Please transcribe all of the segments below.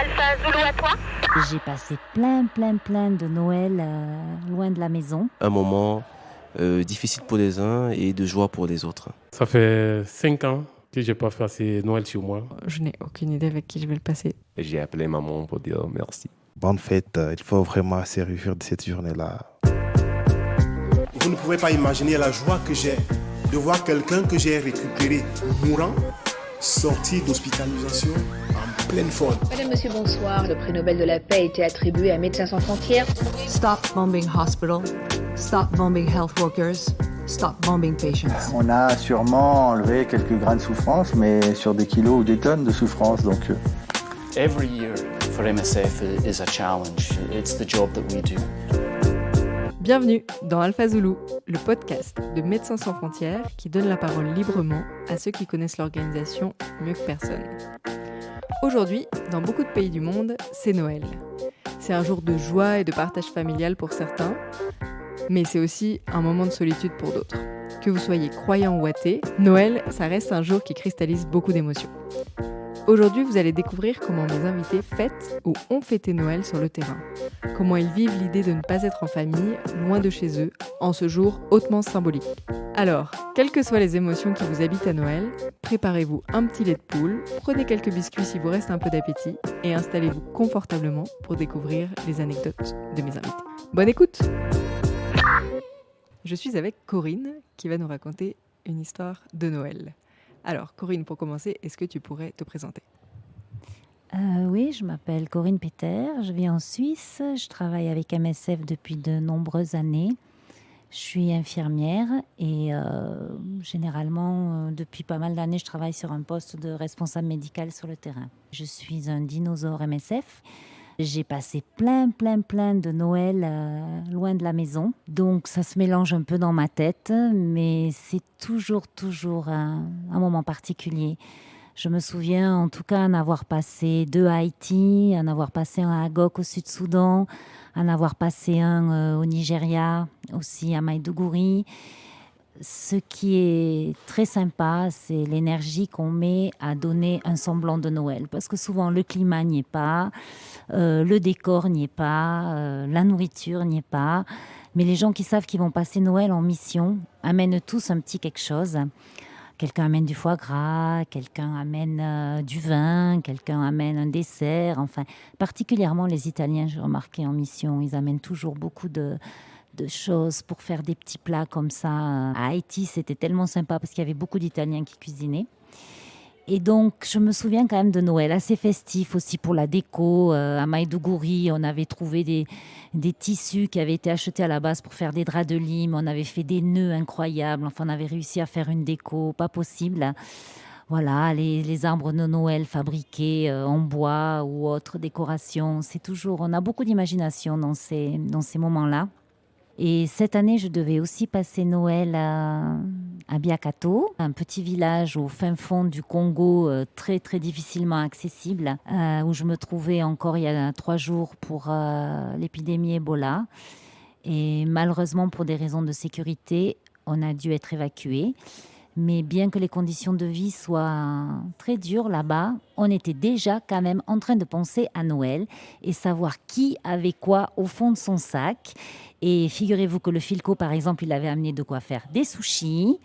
Alpha Zulu à toi. J'ai passé plein de Noël loin de la maison. Un moment difficile pour les uns et de joie pour les autres. Ça fait 5 ans que je n'ai pas passé Noël chez moi. Je n'ai aucune idée avec qui je vais le passer. Et j'ai appelé maman pour dire merci. Bonne fête, il faut vraiment se réjouir de cette journée-là. Vous ne pouvez pas imaginer la joie que j'ai de voir quelqu'un que j'ai récupéré mourant, sorti d'hospitalisation en pleine forme. Madame, monsieur, bonsoir. Le prix Nobel de la paix a été attribué à Médecins sans frontières. Stop bombing hospital. Stop bombing health workers. Stop bombing patients. On a sûrement enlevé quelques grains de souffrance, mais sur des kilos ou des tonnes de souffrance. Donc, Every year for MSF is a challenge. It's the job that we do. Bienvenue dans Alpha Zulu, le podcast de Médecins sans frontières qui donne la parole librement à ceux qui connaissent l'organisation mieux que personne. Aujourd'hui, dans beaucoup de pays du monde, c'est Noël. C'est un jour de joie et de partage familial pour certains, mais c'est aussi un moment de solitude pour d'autres. Que vous soyez croyant ou athée, Noël, ça reste un jour qui cristallise beaucoup d'émotions. Aujourd'hui, vous allez découvrir comment mes invités fêtent ou ont fêté Noël sur le terrain. Comment ils vivent l'idée de ne pas être en famille, loin de chez eux, en ce jour hautement symbolique. Alors, quelles que soient les émotions qui vous habitent à Noël, préparez-vous un petit lait de poule, prenez quelques biscuits si vous reste un peu d'appétit et installez-vous confortablement pour découvrir les anecdotes de mes invités. Bonne écoute! Je suis avec Corinne qui va nous raconter une histoire de Noël. Alors, Corinne, pour commencer, est-ce que tu pourrais te présenter ? Oui, je m'appelle Corinne Peter, je vis en Suisse, je travaille avec MSF depuis de nombreuses années. Je suis infirmière et généralement, depuis pas mal d'années, je travaille sur un poste de responsable médical sur le terrain. Je suis un dinosaure MSF. J'ai passé plein de Noël loin de la maison. Donc ça se mélange un peu dans ma tête, mais c'est toujours un moment particulier. Je me souviens en tout cas en avoir passé 2 à Haïti, en avoir passé un à Agok au Sud-Soudan, en avoir passé un au Nigeria, aussi à Maïdougouri. Ce qui est très sympa, c'est l'énergie qu'on met à donner un semblant de Noël. Parce que souvent, le climat n'y est pas, le décor n'y est pas, la nourriture n'y est pas. Mais les gens qui savent qu'ils vont passer Noël en mission amènent tous un petit quelque chose. Quelqu'un amène du foie gras, quelqu'un amène du vin, quelqu'un amène un dessert. Enfin, particulièrement les Italiens, j'ai remarqué en mission, ils amènent toujours beaucoup de choses pour faire des petits plats comme ça. À Haïti, c'était tellement sympa parce qu'il y avait beaucoup d'Italiens qui cuisinaient. Et donc, je me souviens quand même de Noël, assez festif aussi pour la déco. À Maïdougouri, on avait trouvé des tissus qui avaient été achetés à la base pour faire des draps de lit. On avait fait des nœuds incroyables. Enfin, on avait réussi à faire une déco pas possible. Voilà, les arbres de Noël fabriqués en bois ou autres décorations. C'est toujours, on a beaucoup d'imagination dans ces moments-là. Et cette année, je devais aussi passer Noël à Biakato, un petit village au fin fond du Congo, très difficilement accessible, où je me trouvais encore il y a 3 jours pour l'épidémie Ebola. Et malheureusement, pour des raisons de sécurité, on a dû être évacués. Mais bien que les conditions de vie soient très dures là-bas, on était déjà quand même en train de penser à Noël et savoir qui avait quoi au fond de son sac. Et figurez-vous que le Philco, par exemple, il avait amené de quoi faire des sushis.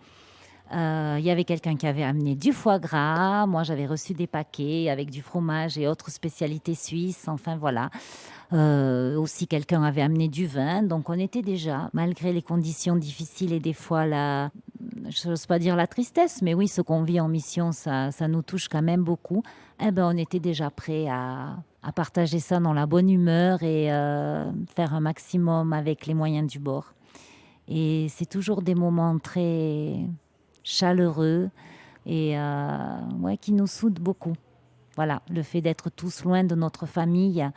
Il y avait quelqu'un qui avait amené du foie gras. Moi, j'avais reçu des paquets avec du fromage et autres spécialités suisses. Enfin, voilà. Aussi, quelqu'un avait amené du vin. Donc, on était déjà, malgré les conditions difficiles et des fois, je n'ose pas dire la tristesse, mais oui, ce qu'on vit en mission, ça nous touche quand même beaucoup. Eh ben, on était déjà prêts à partager ça dans la bonne humeur et faire un maximum avec les moyens du bord. Et c'est toujours des moments très chaleureux et qui nous soudent beaucoup. Voilà, le fait d'être tous loin de notre famille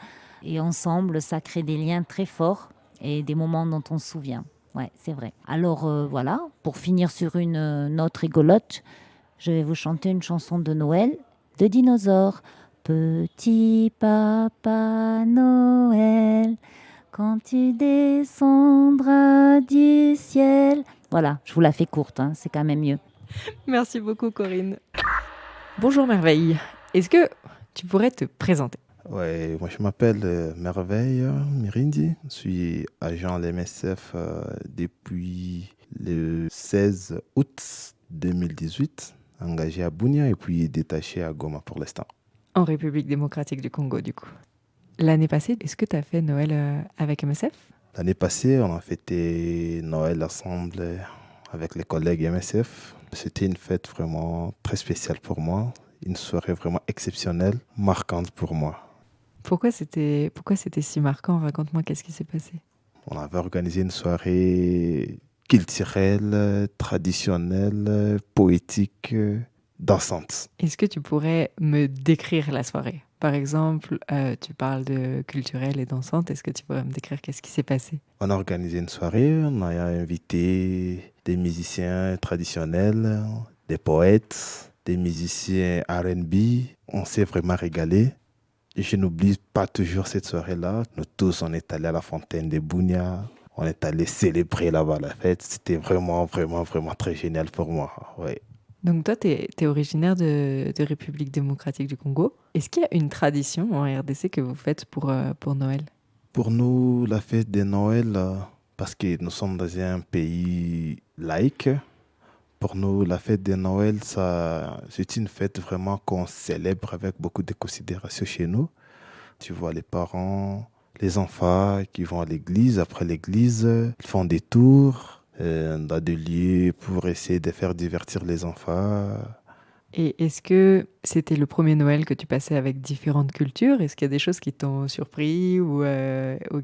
et ensemble, ça crée des liens très forts et des moments dont on se souvient. Ouais, c'est vrai. Alors voilà, pour finir sur une note rigolote, je vais vous chanter une chanson de Noël de dinosaures. Petit papa Noël, quand tu descendras du ciel. Voilà, je vous la fais courte, c'est quand même mieux. Merci beaucoup Corinne. Bonjour Merveille, est-ce que tu pourrais te présenter ? Ouais, moi je m'appelle Merveille Mirindi. Je suis agent à l'MSF depuis le 16 août 2018, engagé à Bunia et puis détaché à Goma pour l'instant. En République démocratique du Congo, du coup. L'année passée, est-ce que tu as fait Noël avec MSF? L'année passée, on a fêté Noël ensemble avec les collègues MSF. C'était une fête vraiment très spéciale pour moi, une soirée vraiment exceptionnelle, marquante pour moi. Pourquoi c'était si marquant? Raconte-moi, qu'est-ce qui s'est passé? On avait organisé une soirée culturelle, traditionnelle, poétique, dansante. Est-ce que tu pourrais me décrire la soirée? Par exemple, tu parles de culturelle et dansante. Est-ce que tu pourrais me décrire qu'est-ce qui s'est passé? On a organisé une soirée, on a invité des musiciens traditionnels, des poètes, des musiciens R&B. On s'est vraiment régalé. Et je n'oublie pas toujours cette soirée-là. Nous tous, on est allés à la fontaine de Bunia. On est allés célébrer là-bas la fête. C'était vraiment, vraiment, vraiment très génial pour moi. Ouais. Donc toi, tu es originaire de République démocratique du Congo. Est-ce qu'il y a une tradition en RDC que vous faites pour Noël? Pour nous, la fête de Noël, parce que nous sommes dans un pays laïque, pour nous, la fête de Noël, c'est une fête vraiment qu'on célèbre avec beaucoup de considération chez nous. Tu vois les parents, les enfants qui vont à l'église. Après l'église, ils font des tours dans des lieux pour essayer de faire divertir les enfants. Et est-ce que c'était le premier Noël que tu passais avec différentes cultures? Est-ce qu'il y a des choses qui t'ont surpris ou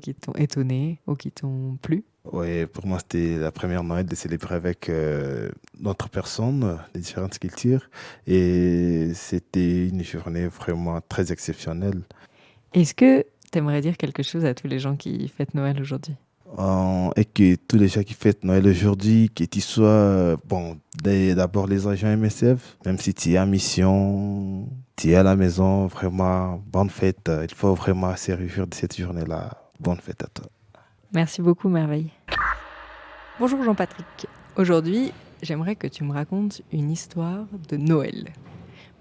qui t'ont étonné ou qui t'ont plu? Oui, pour moi, c'était la première Noël de célébrer avec d'autres personnes, les différentes cultures. Et c'était une journée vraiment très exceptionnelle. Est-ce que tu aimerais dire quelque chose à tous les gens qui fêtent Noël aujourd'hui? Et que tous les gens qui fêtent Noël aujourd'hui, que tu sois, d'abord les agents MSF, même si tu es en mission, tu es à la maison, vraiment, bonne fête. Il faut vraiment se réjouir de cette journée-là. Bonne fête à toi. Merci beaucoup, Merveille. Bonjour Jean-Patrick. Aujourd'hui, j'aimerais que tu me racontes une histoire de Noël.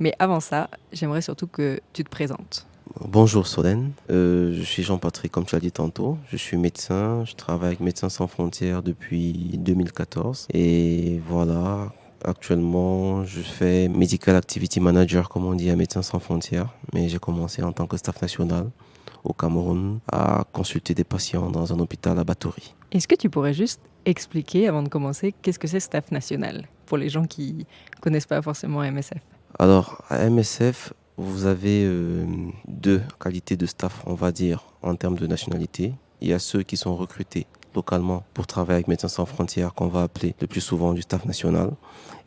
Mais avant ça, j'aimerais surtout que tu te présentes. Bonjour Solène, je suis Jean-Patrick comme tu as dit tantôt, je suis médecin, je travaille avec Médecins sans frontières depuis 2014 et voilà, actuellement je fais Medical Activity Manager comme on dit à Médecins sans frontières, mais j'ai commencé en tant que staff national au Cameroun à consulter des patients dans un hôpital à Batory. Est-ce que tu pourrais juste expliquer avant de commencer qu'est-ce que c'est staff national pour les gens qui ne connaissent pas forcément MSF? Alors à MSF, vous avez deux qualités de staff, on va dire, en termes de nationalité. Il y a ceux qui sont recrutés localement pour travailler avec Médecins sans frontières, qu'on va appeler le plus souvent du staff national.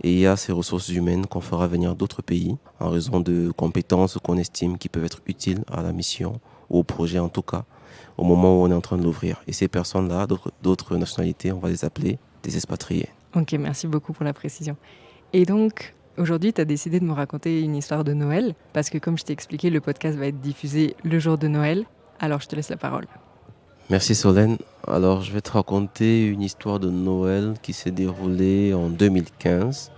Et il y a ces ressources humaines qu'on fera venir d'autres pays en raison de compétences qu'on estime qui peuvent être utiles à la mission ou au projet en tout cas, au moment où on est en train de l'ouvrir. Et ces personnes-là, d'autres nationalités, on va les appeler des expatriés. Ok, merci beaucoup pour la précision. Et donc, aujourd'hui, tu as décidé de me raconter une histoire de Noël, parce que comme je t'ai expliqué, le podcast va être diffusé le jour de Noël. Alors, je te laisse la parole. Merci Solène. Alors, je vais te raconter une histoire de Noël qui s'est déroulée en 2015,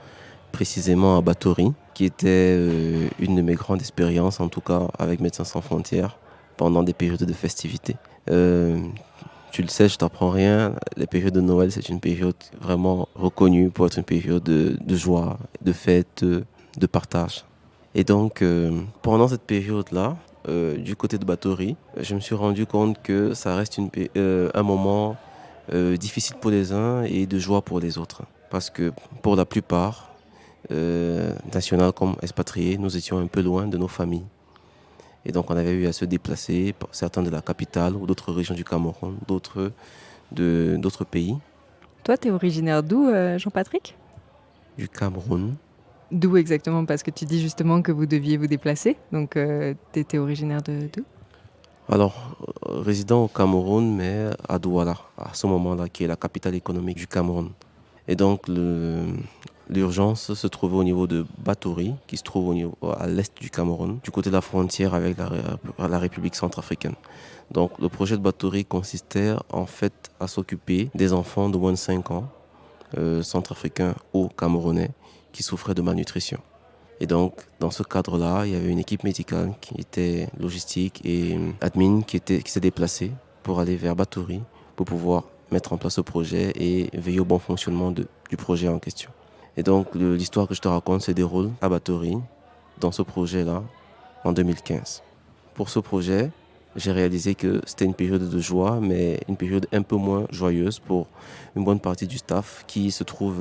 précisément à Batory, qui était une de mes grandes expériences, en tout cas avec Médecins sans frontières, pendant des périodes de festivités. Tu le sais, je t'apprends rien, les périodes de Noël, c'est une période vraiment reconnue pour être une période de joie, de fête, de partage. Et donc, pendant cette période-là, du côté de Batory, je me suis rendu compte que ça reste un moment difficile pour les uns et de joie pour les autres. Parce que pour la plupart, nationaux comme expatriés, nous étions un peu loin de nos familles. Et donc on avait eu à se déplacer, certains de la capitale ou d'autres régions du Cameroun, d'autres pays. Toi, tu es originaire d'où, Jean-Patrick? Du Cameroun. D'où exactement? Parce que tu dis justement que vous deviez vous déplacer. Donc tu étais originaire d'où? Alors, résident au Cameroun, mais à Douala, à ce moment-là, qui est la capitale économique du Cameroun. Et donc l'urgence se trouvait au niveau de Batory, qui se trouve à l'est du Cameroun, du côté de la frontière avec la République centrafricaine. Donc le projet de Batory consistait en fait à s'occuper des enfants de moins de 5 ans, centrafricains ou camerounais, qui souffraient de malnutrition. Et donc, dans ce cadre-là, il y avait une équipe médicale qui était logistique et admin qui s'est déplacée pour aller vers Batouri pour pouvoir mettre en place ce projet et veiller au bon fonctionnement du projet en question. Et donc, l'histoire que je te raconte se déroule à Batouri, dans ce projet-là, en 2015. Pour ce projet, j'ai réalisé que c'était une période de joie, mais une période un peu moins joyeuse pour une bonne partie du staff qui se trouve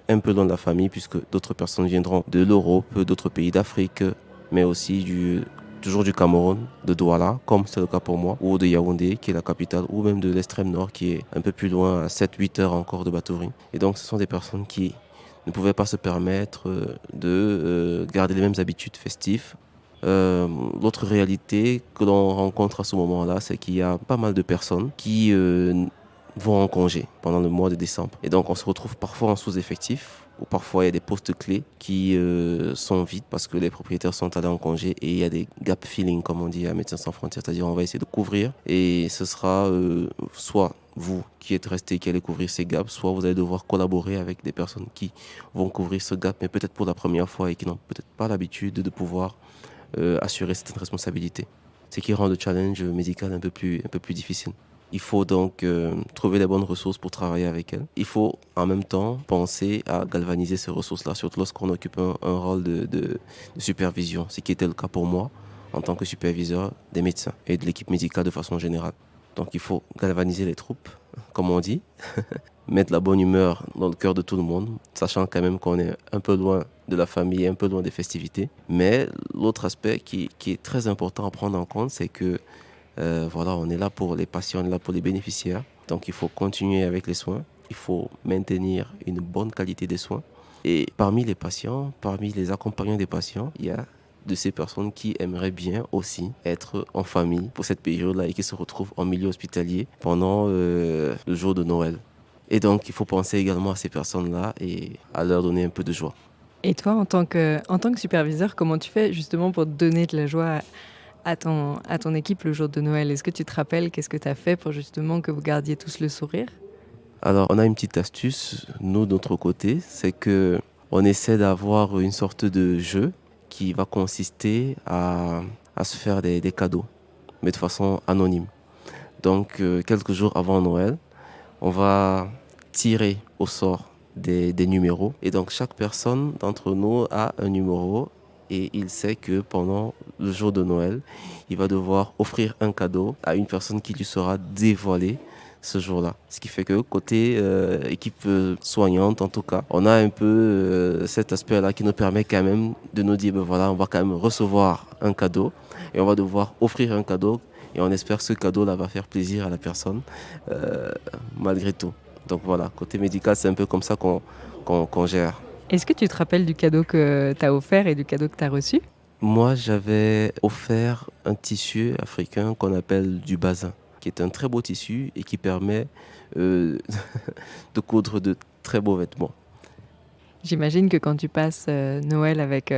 un peu loin de la famille, puisque d'autres personnes viendront de l'Europe, d'autres pays d'Afrique, mais aussi toujours du Cameroun, de Douala, comme c'est le cas pour moi, ou de Yaoundé, qui est la capitale, ou même de l'extrême nord, qui est un peu plus loin, à 7-8 heures encore de Batouri. Et donc, ce sont des personnes qui ne pouvaient pas se permettre de garder les mêmes habitudes festives. L'autre réalité que l'on rencontre à ce moment-là, c'est qu'il y a pas mal de personnes qui vont en congé pendant le mois de décembre. Et donc, on se retrouve parfois en sous-effectif, ou parfois il y a des postes clés qui sont vides parce que les propriétaires sont allés en congé et il y a des gap filling, comme on dit à Médecins Sans Frontières, c'est-à-dire on va essayer de couvrir et ce sera soit vous qui êtes resté qui allez couvrir ces gaps, soit vous allez devoir collaborer avec des personnes qui vont couvrir ce gap, mais peut-être pour la première fois et qui n'ont peut-être pas l'habitude de pouvoir assurer cette responsabilité. Ce qui rend le challenge médical un peu plus difficile. Il faut donc trouver les bonnes ressources pour travailler avec elles. Il faut en même temps penser à galvaniser ces ressources-là, surtout lorsqu'on occupe un rôle de supervision, ce qui était le cas pour moi en tant que superviseur des médecins et de l'équipe médicale de façon générale. Donc il faut galvaniser les troupes, comme on dit, mettre la bonne humeur dans le cœur de tout le monde, sachant quand même qu'on est un peu loin de la famille, un peu loin des festivités. Mais l'autre aspect qui est très important à prendre en compte, c'est que on est là pour les patients, on est là pour les bénéficiaires. Donc il faut continuer avec les soins, il faut maintenir une bonne qualité des soins. Et parmi les patients, parmi les accompagnants des patients, il y a de ces personnes qui aimeraient bien aussi être en famille pour cette période-là et qui se retrouvent en milieu hospitalier pendant le jour de Noël. Et donc, il faut penser également à ces personnes-là et à leur donner un peu de joie. Et toi, en tant que superviseur, comment tu fais justement pour donner de la joie à ton équipe le jour de Noël? Est-ce que tu te rappelles qu'est-ce que tu as fait pour justement que vous gardiez tous le sourire? Alors, on a une petite astuce, nous, de notre côté, c'est qu'on essaie d'avoir une sorte de jeu qui va consister à se faire des cadeaux, mais de façon anonyme. Donc, quelques jours avant Noël, on va tirer au sort des numéros. Et donc, chaque personne d'entre nous a un numéro et il sait que pendant le jour de Noël, il va devoir offrir un cadeau à une personne qui lui sera dévoilée ce jour-là. Ce qui fait que côté équipe soignante, en tout cas, on a un peu cet aspect-là qui nous permet quand même de nous dire, on va quand même recevoir un cadeau et on va devoir offrir un cadeau et on espère que ce cadeau-là va faire plaisir à la personne malgré tout. Donc voilà, côté médical, c'est un peu comme ça qu'on gère. Est-ce que tu te rappelles du cadeau que tu as offert et du cadeau que tu as reçu? Moi, j'avais offert un tissu africain qu'on appelle du bazin, qui est un très beau tissu et qui permet de coudre de très beaux vêtements. J'imagine que quand tu passes Noël avec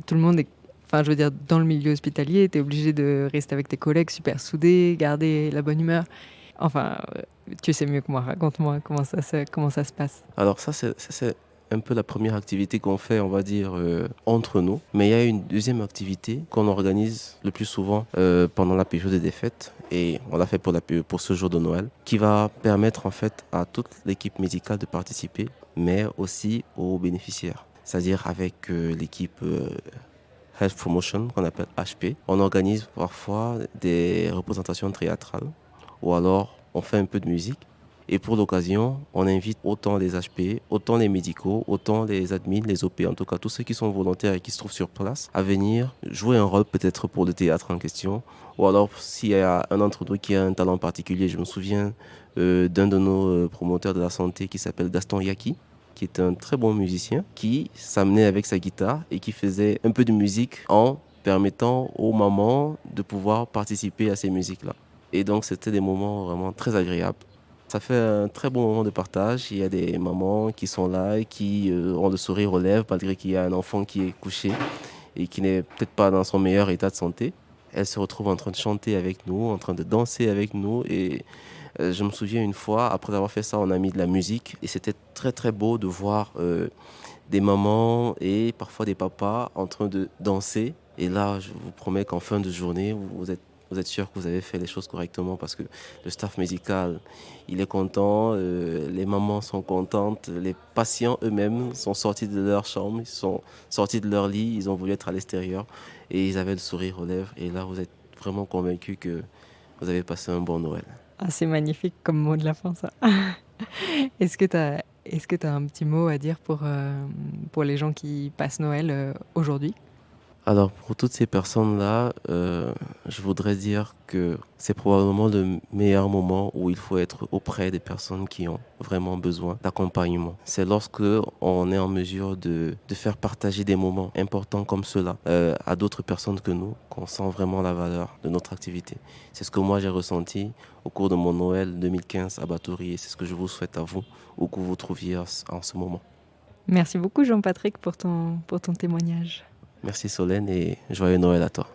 tout le monde, enfin, je veux dire, dans le milieu hospitalier, tu es obligé de rester avec tes collègues super soudés, garder la bonne humeur. Enfin, tu sais mieux que moi, raconte-moi comment ça se passe. Alors ça, c'est un peu la première activité qu'on fait, on va dire, entre nous. Mais il y a une deuxième activité qu'on organise le plus souvent pendant la période des fêtes. Et on l'a fait pour ce jour de Noël, qui va permettre en fait à toute l'équipe médicale de participer, mais aussi aux bénéficiaires. C'est-à-dire avec l'équipe Health Promotion, qu'on appelle HP. On organise parfois des représentations théâtrales, ou alors on fait un peu de musique. Et pour l'occasion, on invite autant les HP, autant les médicaux, autant les admins, les OP, en tout cas tous ceux qui sont volontaires et qui se trouvent sur place, à venir jouer un rôle peut-être pour le théâtre en question. Ou alors s'il y a un d'entre nous qui a un talent particulier, je me souviens d'un de nos promoteurs de la santé qui s'appelle Gaston Yaki, qui est un très bon musicien, qui s'amenait avec sa guitare et qui faisait un peu de musique en permettant aux mamans de pouvoir participer à ces musiques-là. Et donc c'était des moments vraiment très agréables. Ça fait un très bon moment de partage. Il y a des mamans qui sont là et qui ont le sourire aux lèvres malgré qu'il y a un enfant qui est couché et qui n'est peut-être pas dans son meilleur état de santé. Elles se retrouvent en train de chanter avec nous, en train de danser avec nous. Et je me souviens une fois, après avoir fait ça, on a mis de la musique. Et c'était très très beau de voir des mamans et parfois des papas en train de danser. Et là, je vous promets qu'en fin de journée, vous êtes sûr que vous avez fait les choses correctement parce que le staff médical, il est content, les mamans sont contentes, les patients eux-mêmes sont sortis de leur chambre, ils sont sortis de leur lit, ils ont voulu être à l'extérieur et ils avaient le sourire aux lèvres. Et là, vous êtes vraiment convaincus que vous avez passé un bon Noël. Ah, c'est magnifique comme mot de la fin, ça. Est-ce que tu as un petit mot à dire pour les gens qui passent Noël aujourd'hui ? Alors pour toutes ces personnes-là, je voudrais dire que c'est probablement le meilleur moment où il faut être auprès des personnes qui ont vraiment besoin d'accompagnement. C'est lorsque on est en mesure de faire partager des moments importants comme cela à d'autres personnes que nous, qu'on sent vraiment la valeur de notre activité. C'est ce que moi j'ai ressenti au cours de mon Noël 2015 à Batory et c'est ce que je vous souhaite à vous, où que vous vous trouviez en ce moment. Merci beaucoup Jean-Patrick pour ton témoignage. Merci Solène et joyeux Noël à toi.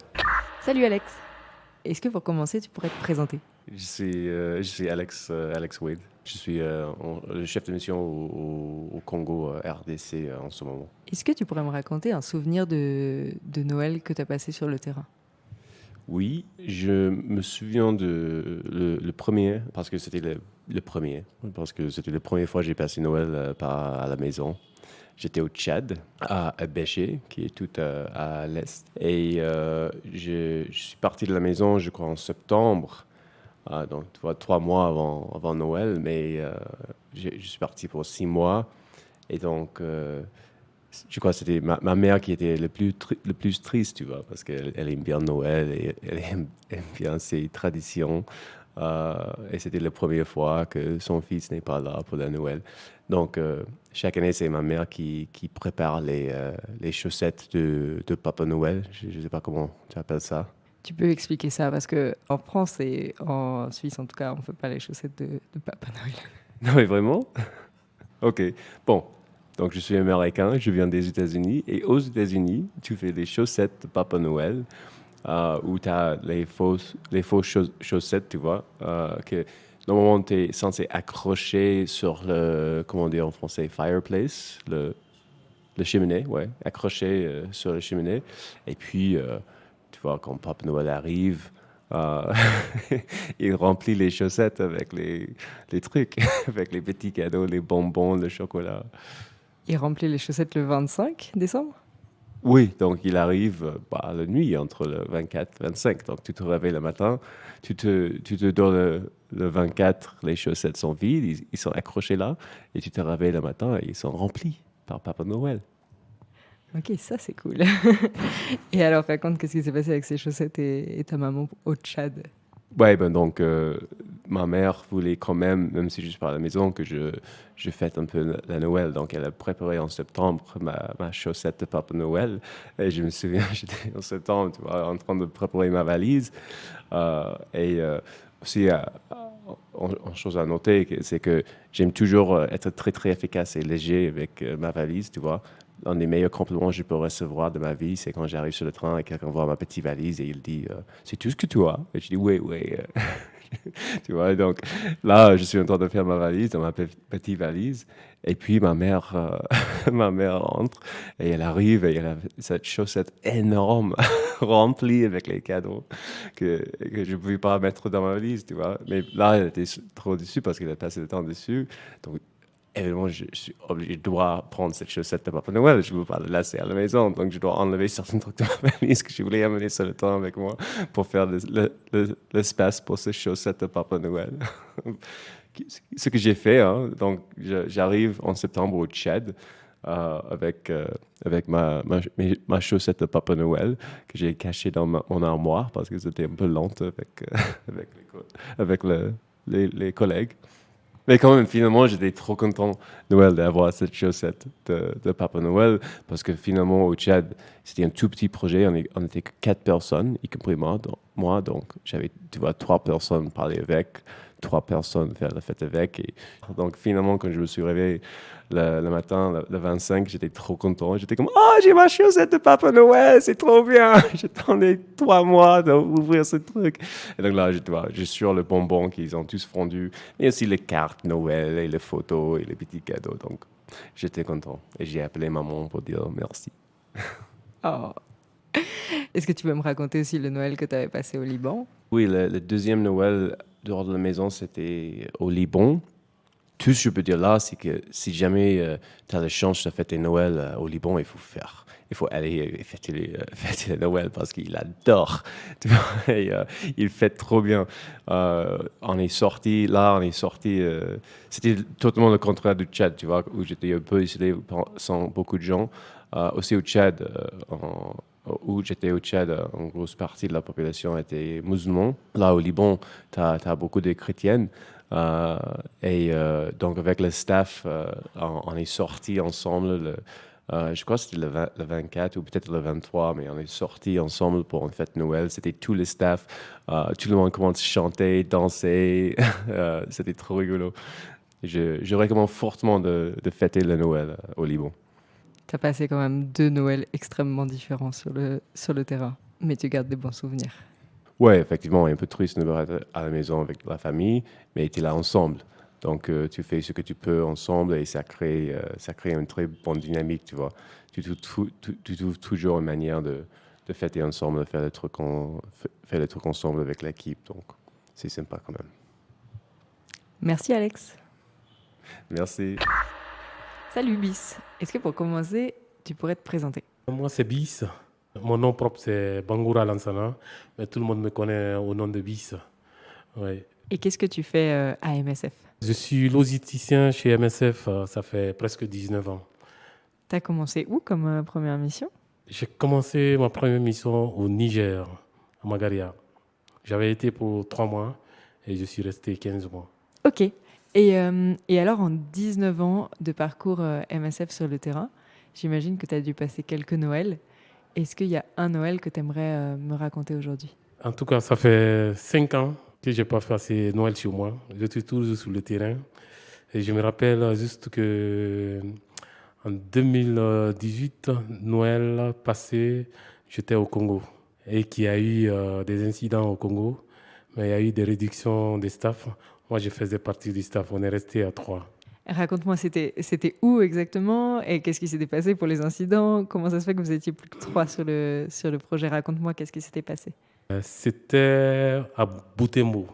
Salut Alex. Est-ce que pour commencer, tu pourrais te présenter ? Je suis Alex Wade. Je suis le chef de mission au Congo RDC en ce moment. Est-ce que tu pourrais me raconter un souvenir de Noël que tu as passé sur le terrain ? Oui, je me souviens de le premier, parce que c'était le premier. Parce que c'était la première fois que j'ai passé Noël à la maison. J'étais au Tchad, à Béché, qui est tout à l'est. Et je suis parti de la maison, je crois, en septembre. Donc, tu vois, 3 mois avant Noël. Mais je suis parti pour 6 mois. Et donc, je crois que c'était ma mère qui était le plus triste, tu vois, parce qu'elle aime bien Noël et elle aime bien ses traditions. Et c'était la première fois que son fils n'est pas là pour la Noël. Donc, chaque année, c'est ma mère qui prépare les chaussettes de Papa Noël. Je ne sais pas comment tu appelles ça. Tu peux expliquer ça, parce qu'en France et en Suisse, en tout cas, on ne fait pas les chaussettes de Papa Noël. Non, mais vraiment? OK. Bon, donc je suis américain, je viens des États-Unis. Et aux États-Unis, tu fais des chaussettes de Papa Noël, où tu as les fausses chaussettes, tu vois, que normalement tu es censé accrocher sur le, comment dire en français, fireplace, le cheminée, ouais, accroché sur le cheminée. Et puis, tu vois, quand Papa Noël arrive, il remplit les chaussettes avec les trucs, avec les petits cadeaux, les bonbons, le chocolat. Il remplit les chaussettes le 25 décembre ? Oui, donc il arrive la nuit, entre le 24 et le 25. Donc tu te réveilles le matin, tu te donnes le 24, les chaussettes sont vides, ils sont accrochés là, et tu te réveilles le matin et ils sont remplis par Papa Noël. Ok, ça c'est cool. Et alors, raconte, qu'est-ce qui s'est passé avec ces chaussettes et ta maman au Tchad ? Ouais, donc ma mère voulait quand même si je suis pas à la maison, que je fête un peu la Noël. Donc elle a préparé en septembre ma chaussette de Papa Noël. Et je me souviens, j'étais en septembre, tu vois, en train de préparer ma valise. Aussi, une chose à noter, c'est que j'aime toujours être très, très efficace et léger avec ma valise, tu vois. Un des meilleurs compliments que je peux recevoir de ma vie, c'est quand j'arrive sur le train et quelqu'un voit ma petite valise et il dit c'est tout ce que tu as? Et je dis oui. Tu vois, donc là, je suis en train de faire ma valise dans ma petite valise. Et puis ma mère entre et elle arrive et elle a cette chaussette énorme remplie avec les cadeaux que je ne pouvais pas mettre dans ma valise, tu vois. Mais là, elle était trop déçue parce qu'elle a passé le temps dessus. Donc, évidemment, je suis obligé, je dois prendre cette chaussette de Papa Noël. Je ne veux pas la laisser à la maison. Donc, je dois enlever certains trucs de ma valise que je voulais amener sur le temps avec moi pour faire l'espace pour cette chaussette de Papa Noël. Ce que j'ai fait, hein, donc j'arrive en septembre au Tchad avec ma chaussette de Papa Noël que j'ai cachée dans mon armoire parce que c'était un peu lente avec les collègues. Mais quand même, finalement, j'étais trop content, Noël, d'avoir cette chaussette de Papa Noël, parce que finalement, au Tchad, c'était un tout petit projet, on n'était que 4 personnes, y compris moi, donc j'avais, tu vois, 3 personnes parler avec, 3 personnes faire la fête avec. Et donc finalement, quand je me suis réveillé le matin, le 25, j'étais trop content. J'étais comme « Oh, j'ai ma chaussette de Papa Noël, c'est trop bien !» J'attendais 3 mois d'ouvrir ce truc. Et donc là, je suis sur le bonbon qu'ils ont tous fondu, mais aussi les cartes Noël et les photos et les petits cadeaux. Donc J'étais content et j'ai appelé maman pour dire merci. Oh. Est-ce que tu peux me raconter aussi le Noël que tu avais passé au Liban? Oui, le deuxième Noël dehors de la maison, c'était au Liban. Tout ce que je peux dire là, c'est que si jamais tu as la chance de fêter Noël au Liban, il faut aller fêter le Noël parce qu'il adore. Tu vois, et, il fête trop bien. On est sorti, c'était totalement le contraire du Tchad, tu vois, où j'étais un peu isolé sans beaucoup de gens. Aussi au Tchad, où j'étais au Tchad, une grosse partie de la population était musulmane. Là, au Liban, tu as beaucoup de chrétiennes. Donc, avec le staff, on est sortis ensemble. Je crois que c'était le 24 ou peut-être le 23, mais on est sortis ensemble pour une fête Noël. C'était tout le staff. Tout le monde commence à chanter, danser. C'était trop rigolo. Je recommande fortement de fêter le Noël au Liban. Tu as passé quand même 2 Noëls extrêmement différents sur le terrain, mais tu gardes des bons souvenirs. Ouais, effectivement, un peu triste de être à la maison avec la famille, mais tu es là ensemble. Donc, tu fais ce que tu peux ensemble et ça crée une très bonne dynamique, tu vois. Tu trouves toujours une manière de fêter ensemble, de faire les trucs ensemble avec l'équipe. Donc, c'est sympa quand même. Merci Alex. Merci. Salut Bis. Est-ce que pour commencer, tu pourrais te présenter? Moi, c'est Bis. Mon nom propre, c'est Bangoura Lansana, mais tout le monde me connaît au nom de Bis. Ouais. Et qu'est-ce que tu fais à MSF? Je suis logisticien chez MSF, ça fait presque 19 ans. Tu as commencé où comme première mission? J'ai commencé ma première mission au Niger, à Magaria. J'avais été pour 3 mois et je suis resté 15 mois. Ok. Et alors, en 19 ans de parcours MSF sur le terrain, j'imagine que tu as dû passer quelques Noëls. Est-ce qu'il y a un Noël que tu aimerais me raconter aujourd'hui? En tout cas, ça fait 5 ans que je n'ai pas passé Noël chez moi. Je suis toujours sur le terrain. Et je me rappelle juste que en 2018, Noël passé, j'étais au Congo. Et qu'il y a eu des incidents au Congo. Mais il y a eu des réductions des staffs. Moi, je faisais partie du staff. On est resté à 3. Raconte-moi, c'était où exactement et qu'est-ce qui s'était passé pour les incidents? Comment ça se fait que vous étiez plus que 3 sur le projet? Raconte-moi, qu'est-ce qui s'était passé? C'était à Butembo.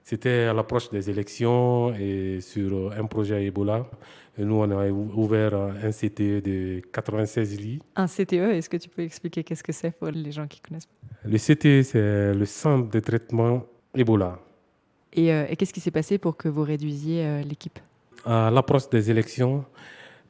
C'était à l'approche des élections et sur un projet à Ebola. Et nous, on a ouvert un CTE de 96 lits. Un CTE, est-ce que tu peux expliquer qu'est-ce que c'est pour les gens qui connaissent pas? Le CTE, c'est le centre de traitement Ebola. Et qu'est-ce qui s'est passé pour que vous réduisiez l'équipe? À l'approche des élections,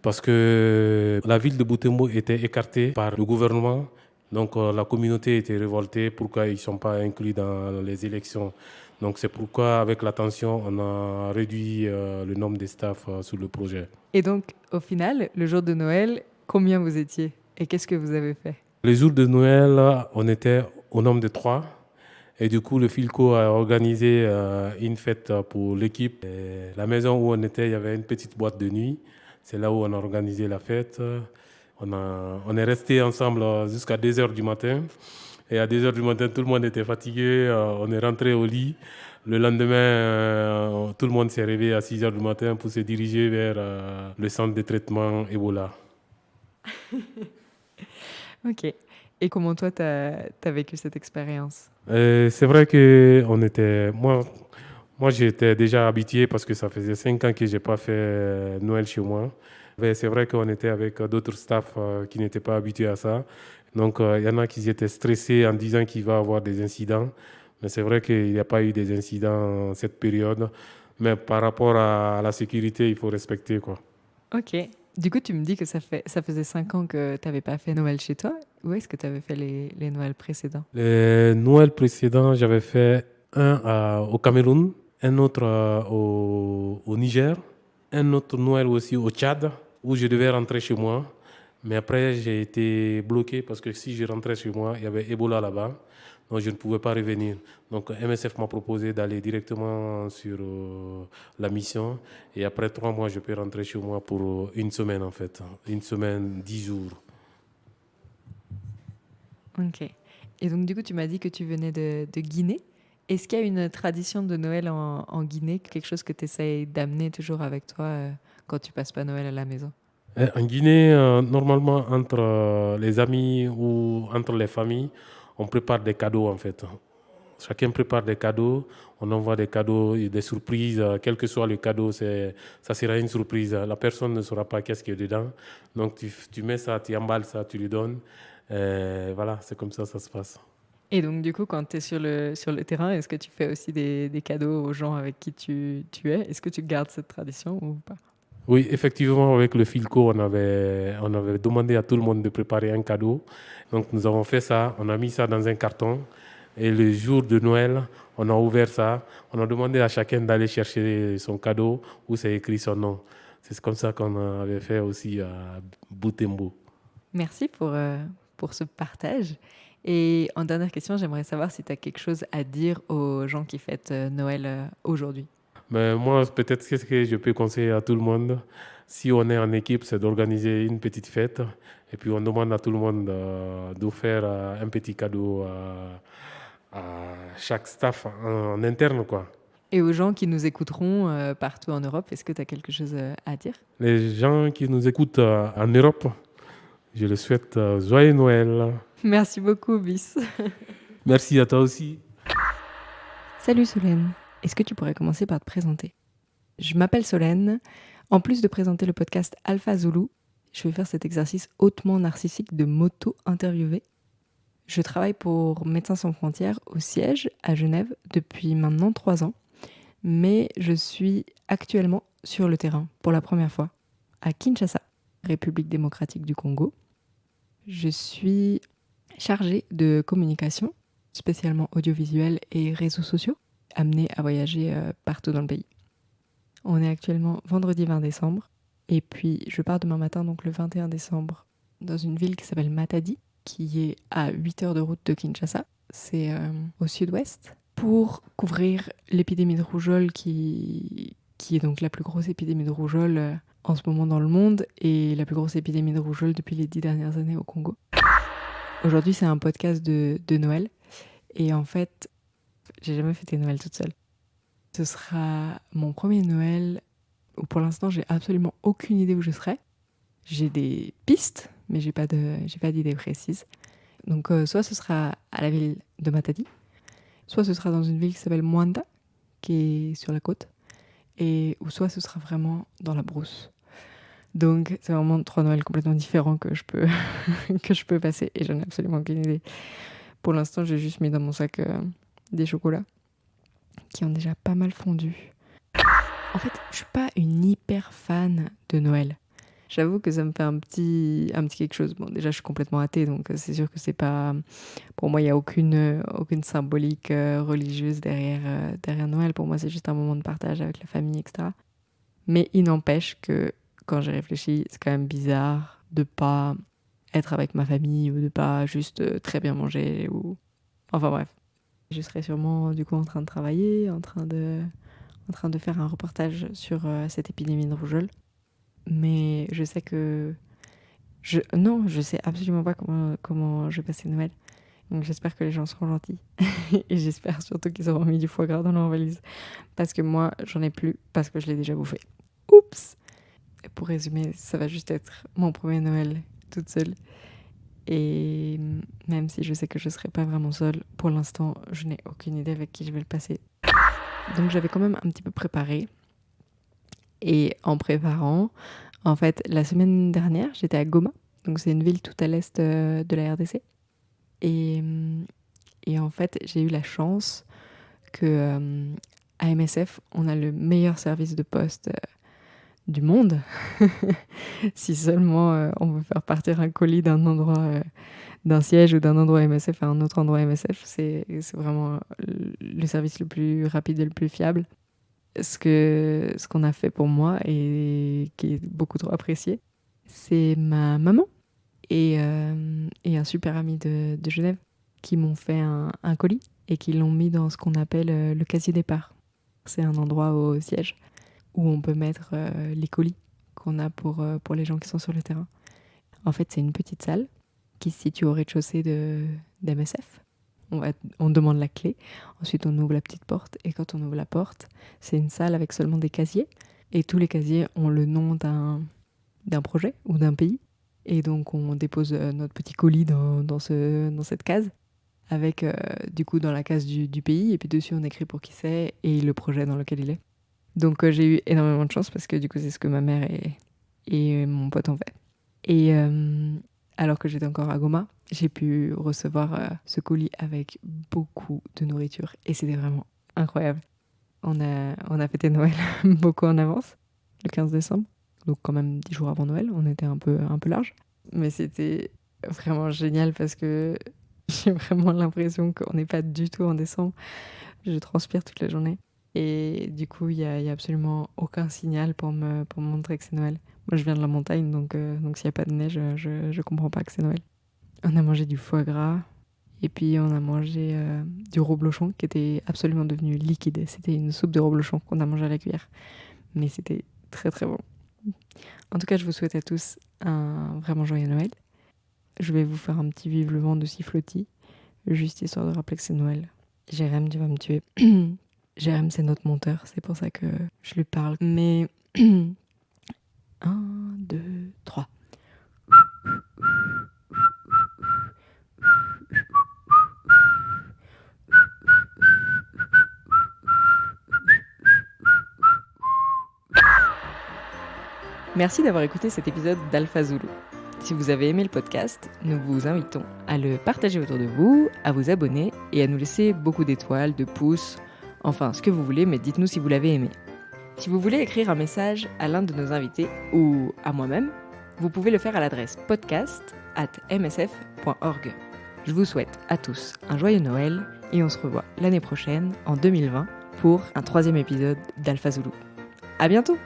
parce que la ville de Butembo était écartée par le gouvernement. Donc la communauté était révoltée. Pourquoi ils ne sont pas inclus dans les élections? Donc c'est pourquoi, avec la tension, on a réduit le nombre de staff sur le projet. Et donc, au final, le jour de Noël, combien vous étiez? Et qu'est-ce que vous avez fait? Le jour de Noël, on était au nombre de 3. Et du coup, le Filco a organisé une fête pour l'équipe. Et la maison où on était, il y avait une petite boîte de nuit. C'est là où on a organisé la fête. On est resté ensemble jusqu'à 2h du matin. Et à 2h du matin, tout le monde était fatigué. On est rentré au lit. Le lendemain, tout le monde s'est réveillé à 6h du matin pour se diriger vers le centre de traitement Ebola. Ok. Et comment toi, tu as vécu cette expérience? C'est vrai que moi, j'étais déjà habitué parce que ça faisait 5 ans que je n'ai pas fait Noël chez moi. Mais c'est vrai qu'on était avec d'autres staffs qui n'étaient pas habitués à ça. Donc, il y en a qui étaient stressés en disant qu'il va y avoir des incidents. Mais c'est vrai qu'il n'y a pas eu des incidents en cette période. Mais par rapport à la sécurité, il faut respecter, quoi. Ok. Du coup, tu me dis que ça faisait 5 ans que tu n'avais pas fait Noël chez toi. Où est-ce que tu avais fait les Noëls précédents? Les Noëls précédents, j'avais fait un au Cameroun, un autre au Niger, un autre Noël aussi au Tchad, où je devais rentrer chez moi. Mais après, j'ai été bloqué parce que si je rentrais chez moi, il y avait Ebola là-bas. Donc, je ne pouvais pas revenir. Donc, MSF m'a proposé d'aller directement sur la mission. Et après 3 mois, je peux rentrer chez moi pour une semaine, en fait. Une semaine, 10 jours. Ok. Et donc, du coup, tu m'as dit que tu venais de Guinée. Est-ce qu'il y a une tradition de Noël en Guinée, quelque chose que tu essayes d'amener toujours avec toi quand tu passes pas Noël à la maison? En Guinée, normalement, entre les amis ou entre les familles, on prépare des cadeaux en fait. Chacun prépare des cadeaux, on envoie des cadeaux et des surprises. Quel que soit le cadeau, ça sera une surprise. La personne ne saura pas qu'est-ce qu'il y a dedans. Donc tu mets ça, tu emballes ça, tu lui donnes. Voilà, c'est comme ça se passe. Et donc, du coup, quand tu es sur le terrain, est-ce que tu fais aussi des cadeaux aux gens avec qui tu es? Est-ce que tu gardes cette tradition ou pas? Oui, effectivement, avec le Filco, on avait demandé à tout le monde de préparer un cadeau. Donc, nous avons fait ça. On a mis ça dans un carton. Et le jour de Noël, on a ouvert ça. On a demandé à chacun d'aller chercher son cadeau où c'est écrit son nom. C'est comme ça qu'on avait fait aussi à Boutembo. Merci pour ce partage. Et en dernière question, j'aimerais savoir si tu as quelque chose à dire aux gens qui fêtent Noël aujourd'hui. Mais moi, peut-être qu'est-ce que je peux conseiller à tout le monde, si on est en équipe, c'est d'organiser une petite fête. Et puis on demande à tout le monde d'offrir un petit cadeau à chaque staff en interne, quoi. Et aux gens qui nous écouteront partout en Europe, est-ce que tu as quelque chose à dire? Les gens qui nous écoutent en Europe, je les souhaite joyeux Noël. Merci beaucoup, Bis. Merci à toi aussi. Salut Solène, est-ce que tu pourrais commencer par te présenter? Je m'appelle Solène. En plus de présenter le podcast Alpha Zulu, je vais faire cet exercice hautement narcissique de m'auto-interviewer. Je travaille pour Médecins sans frontières au siège à Genève depuis maintenant 3 ans. Mais je suis actuellement sur le terrain pour la première fois à Kinshasa, République démocratique du Congo. Je suis chargée de communication, spécialement audiovisuelle et réseaux sociaux, amenée à voyager partout dans le pays. On est actuellement vendredi 20 décembre et puis je pars demain matin, donc le 21 décembre, dans une ville qui s'appelle Matadi, qui est à 8 heures de route de Kinshasa. C'est au sud-ouest, pour couvrir l'épidémie de rougeole qui est donc la plus grosse épidémie de rougeole en ce moment dans le monde et la plus grosse épidémie de rougeole depuis les 10 dernières années au Congo. Aujourd'hui, c'est un podcast de Noël et en fait, j'ai jamais fêté Noël toute seule. Ce sera mon premier Noël où pour l'instant, j'ai absolument aucune idée où je serai. J'ai des pistes, mais j'ai pas d'idée précise. Donc soit ce sera à la ville de Matadi, soit ce sera dans une ville qui s'appelle Mwanda, qui est sur la côte, ou soit ce sera vraiment dans la brousse. Donc c'est vraiment 3 Noëls complètement différents que je peux passer et j'en ai absolument aucune idée. Pour l'instant, j'ai juste mis dans mon sac des chocolats qui ont déjà pas mal fondu. En fait, je suis pas une hyper fan de Noël. J'avoue que ça me fait un petit quelque chose. Bon, déjà, je suis complètement athée, donc c'est sûr que c'est pas... Pour moi, il n'y a aucune symbolique religieuse derrière Noël. Pour moi, c'est juste un moment de partage avec la famille, etc. Mais il n'empêche que, quand j'ai réfléchi, c'est quand même bizarre de pas être avec ma famille ou de pas juste très bien manger. Enfin bref. Je serai sûrement, du coup, en train de travailler, en train de faire un reportage sur cette épidémie de rougeole. Mais je sais que... je sais absolument pas comment je vais passer Noël. Donc j'espère que les gens seront gentils. Et j'espère surtout qu'ils auront mis du foie gras dans leur valise. Parce que moi, j'en ai plus, parce que je l'ai déjà bouffé. Oups! Et pour résumer, ça va juste être mon premier Noël toute seule. Et même si je sais que je serai pas vraiment seule, pour l'instant, je n'ai aucune idée avec qui je vais le passer. Donc j'avais quand même un petit peu préparé. Et en préparant, en fait, la semaine dernière, j'étais à Goma. Donc c'est une ville tout à l'est de la RDC. Et en fait, j'ai eu la chance que à MSF, on a le meilleur service de poste du monde. Si seulement on veut faire partir un colis d'un endroit, d'un siège ou d'un endroit MSF à un autre endroit MSF, c'est vraiment le service le plus rapide et le plus fiable. Ce qu'on a fait pour moi et qui est beaucoup trop apprécié, c'est ma maman et un super ami de Genève qui m'ont fait un colis et qui l'ont mis dans ce qu'on appelle le casier départ. C'est un endroit au siège où on peut mettre les colis qu'on a pour les gens qui sont sur le terrain. En fait, c'est une petite salle qui se situe au rez-de-chaussée d'MSF. On demande la clé, ensuite on ouvre la petite porte, et quand on ouvre la porte, c'est une salle avec seulement des casiers, et tous les casiers ont le nom d'un projet ou d'un pays. Et donc, on dépose notre petit colis dans cette case, avec du coup dans la case du pays, et puis dessus, on écrit pour qui c'est et le projet dans lequel il est. Donc, j'ai eu énormément de chance parce que du coup, c'est ce que ma mère et mon pote ont fait. Et alors que j'étais encore à Goma, j'ai pu recevoir ce colis avec beaucoup de nourriture. Et c'était vraiment incroyable. On a fêté Noël beaucoup en avance, le 15 décembre. Donc quand même 10 jours avant Noël, on était un peu large. Mais c'était vraiment génial parce que j'ai vraiment l'impression qu'on n'est pas du tout en décembre. Je transpire toute la journée. Et du coup, il y a absolument aucun signal pour me montrer que c'est Noël. Moi, je viens de la montagne, donc s'il n'y a pas de neige, je comprends pas que c'est Noël. On a mangé du foie gras, et puis on a mangé du reblochon qui était absolument devenu liquide. C'était une soupe de reblochon qu'on a mangé à la cuillère. Mais c'était très très bon. En tout cas, je vous souhaite à tous un vraiment joyeux Noël. Je vais vous faire un petit vive le vent de sifflotis, juste histoire de rappeler que c'est Noël. Jérém, tu vas me tuer. Jérém, c'est notre monteur, c'est pour ça que je lui parle. Mais 1, 2, 3. Merci d'avoir écouté cet épisode d'Alpha Zulu. Si vous avez aimé le podcast, nous vous invitons à le partager autour de vous, à vous abonner et à nous laisser beaucoup d'étoiles, de pouces, enfin ce que vous voulez, mais dites-nous si vous l'avez aimé. Si vous voulez écrire un message à l'un de nos invités ou à moi-même, vous pouvez le faire à l'adresse podcast@msf.org. Je vous souhaite à tous un joyeux Noël et on se revoit l'année prochaine, en 2020, pour un 3e épisode d'Alpha Zulu. À bientôt!